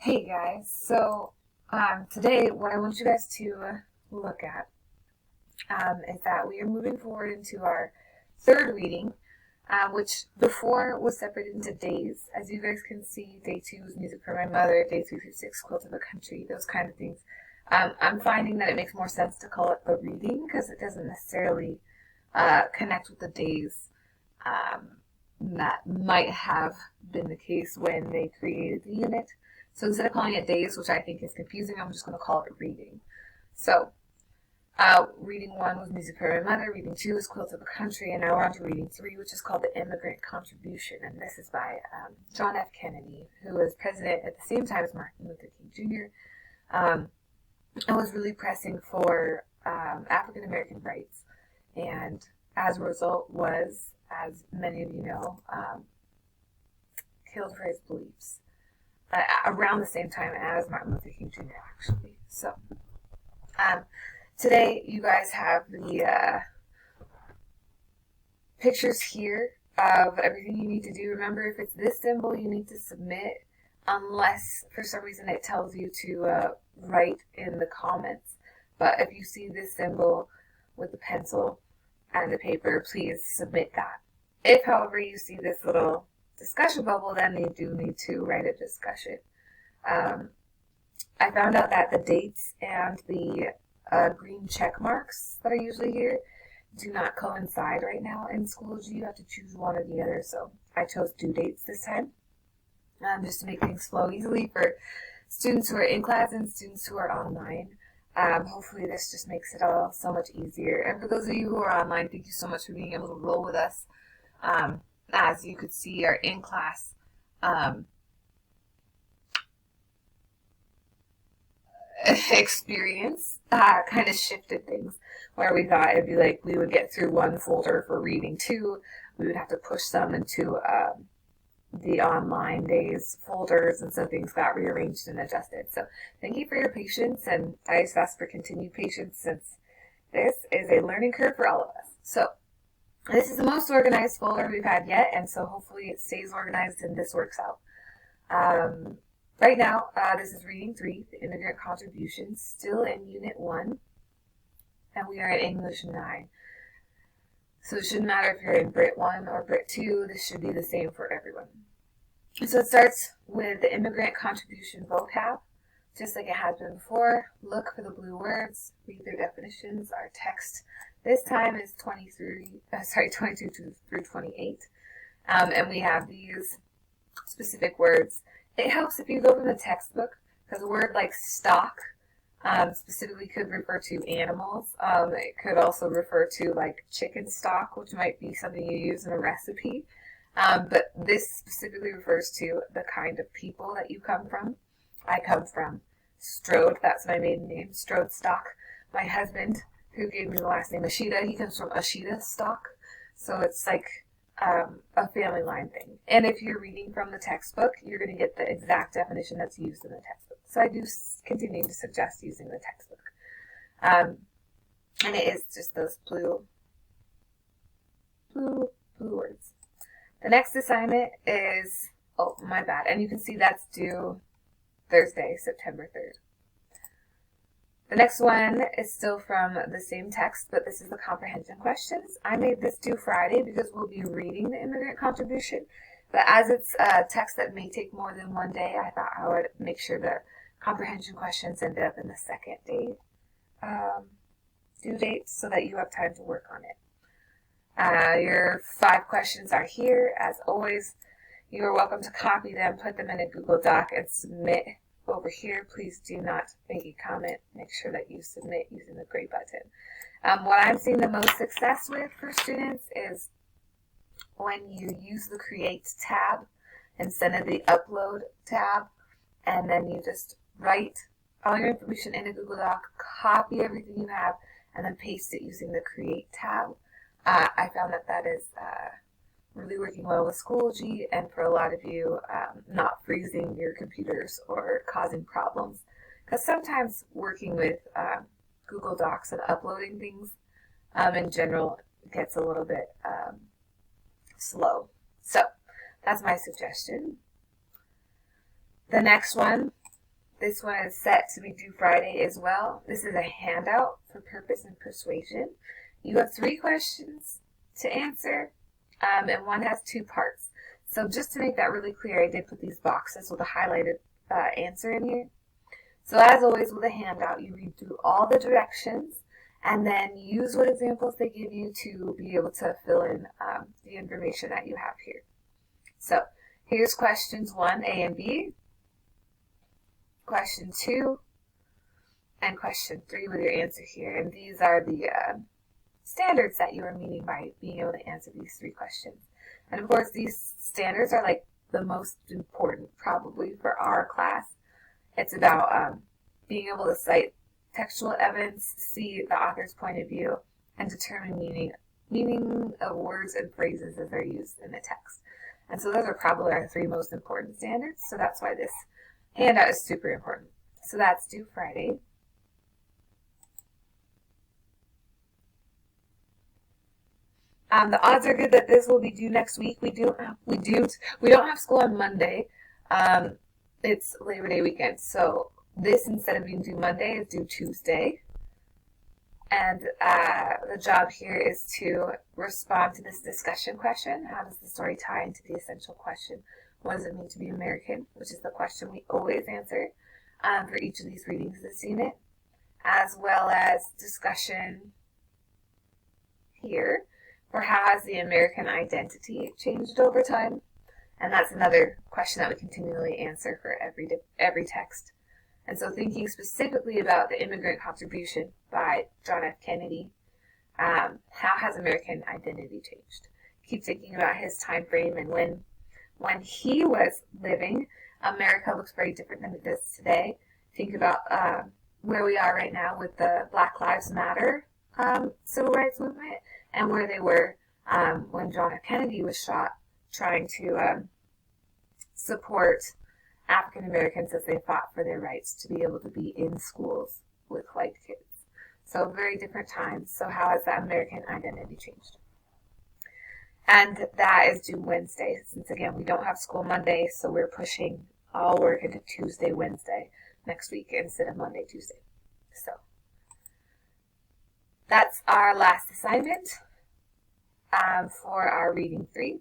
Hey guys, today what I want you guys to look at is that we are moving forward into our third reading, which before was separated into days. As you guys can see, day 2 is Music for My Mother, day 3 through 6, Quilt of a Country, those kind of things. I'm finding that it makes more sense to call it the reading because it doesn't necessarily connect with the days. That might have been the case when they created the unit. So instead of calling it days, which I think is confusing, I'm just going to call it reading. So, reading 1 was Music for My Mother, reading 2 is Quilt of a Country, and now we're on to reading 3, which is called The Immigrant Contribution, and this is by John F. Kennedy, who was president at the same time as Martin Luther King Jr., and was really pressing for African American rights, and as a result was, as many of you know, killed for his beliefs. Around the same time as Martin Luther King Jr. actually. So, today you guys have the pictures here of everything you need to do. Remember, if it's this symbol, you need to submit, unless for some reason it tells you to write in the comments. But if you see this symbol with the pencil and the paper, please submit that. If, however, you see this little discussion bubble, then you do need to write a discussion. I found out that the dates and the green check marks that are usually here do not coincide right now in Schoology. You have to choose one or the other, so I chose due dates this time, just to make things flow easily for students who are in class and students who are online. Hopefully this just makes it all so much easier. And for those of you who are online, thank you so much for being able to roll with us. As you could see, our in-class experience kind of shifted things, where we thought it'd be like we would get through one folder for reading 2, we would have to push some into the online days folders, and so things got rearranged and adjusted. So thank you for your patience, and I just ask for continued patience since this is a learning curve for all of us. So this is the most organized folder we've had yet, and so hopefully it stays organized and this works out. Right now, this is reading 3, The Immigrant Contribution, still in Unit 1, and we are in English 9. So it shouldn't matter if you're in Brit 1 or Brit 2, this should be the same for everyone. So it starts with the Immigrant Contribution vocab, just like it has been before. Look for the blue words, read their definitions. Our text this time is 22 through 28. And we have these specific words. It helps if you go from the textbook, because a word like stock specifically could refer to animals. It could also refer to like chicken stock, which might be something you use in a recipe. But this specifically refers to the kind of people that you come from. I come from Strode, that's my maiden name, Strode stock. My husband, who gave me the last name Ashita, he comes from Ashita stock. So it's like a family line thing. And if you're reading from the textbook, you're going to get the exact definition that's used in the textbook. So I do continue to suggest using the textbook. And it is just those blue words. The next assignment is, oh, my bad. And you can see that's due Thursday, September 3rd. The next one is still from the same text, but this is the comprehension questions. I made this due Friday because we'll be reading the Immigrant Contribution, but as it's a text that may take more than one day, I thought I would make sure the comprehension questions ended up in the second day due date so that you have time to work on it. Your 5 questions are here. As always, you are welcome to copy them, put them in a Google Doc, and submit over here. Please do not make a comment. Make sure that you submit using the gray button. What I'm seeing the most success with for students is when you use the Create tab instead of the Upload tab, and then you just write all your information in a Google Doc, copy everything you have, and then paste it using the Create tab. I found that is really working well with Schoology, and for a lot of you, not freezing your computers or causing problems. Because sometimes working with Google Docs and uploading things in general gets a little bit slow. So that's my suggestion. The next one This one is set to be due Friday as well. This is a handout for Purpose and Persuasion. You have 3 questions to answer, and one has 2 parts. So just to make that really clear, I did put these boxes with a highlighted answer in here. So as always with a handout, you read through all the directions and then use what examples they give you to be able to fill in the information that you have here. So here's questions 1, A and B, question 2, and question 3 with your answer here. And these are the standards that you are meeting by being able to answer these 3 questions. And of course, these standards are like the most important probably for our class. It's about being able to cite textual evidence, see the author's point of view, and determine meaning of words and phrases as they're used in the text. And so those are probably our 3 most important standards. So that's why this handout is super important. So that's due Friday. The odds are good that this will be due next week. We don't have school on Monday. It's Labor Day weekend, so this, instead of being due Monday, is due Tuesday. And the job here is to respond to this discussion question. How does the story tie into the essential question? What does it mean to be American? Which is the question we always answer for each of these readings this unit, as well as discussion here for how has the American identity changed over time. And that's another question that we continually answer for every text. And so thinking specifically about the Immigrant Contribution by John F. Kennedy, how has American identity changed? Keep thinking about his time frame, and when he was living, America looks very different than it does today. Think about where we are right now with the Black Lives Matter civil rights movement, and where they were when John F. Kennedy was shot, trying to support African Americans as they fought for their rights to be able to be in schools with white kids. So very different times. So how has that American identity changed? And that is due Wednesday, since again we don't have school Monday, so we're pushing all work into Tuesday, Wednesday next week instead of Monday, Tuesday. So that's our last assignment for our reading 3.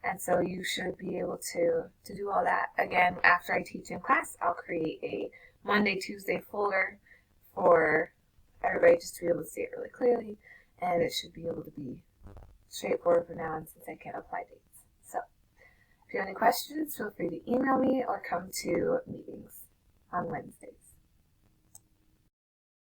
And so you should be able to do all that. Again, after I teach in class, I'll create a Monday, Tuesday folder for everybody just to be able to see it really clearly. And it should be able to be straightforward for now, and since I can't apply dates. So if you have any questions, feel free to email me or come to meeting.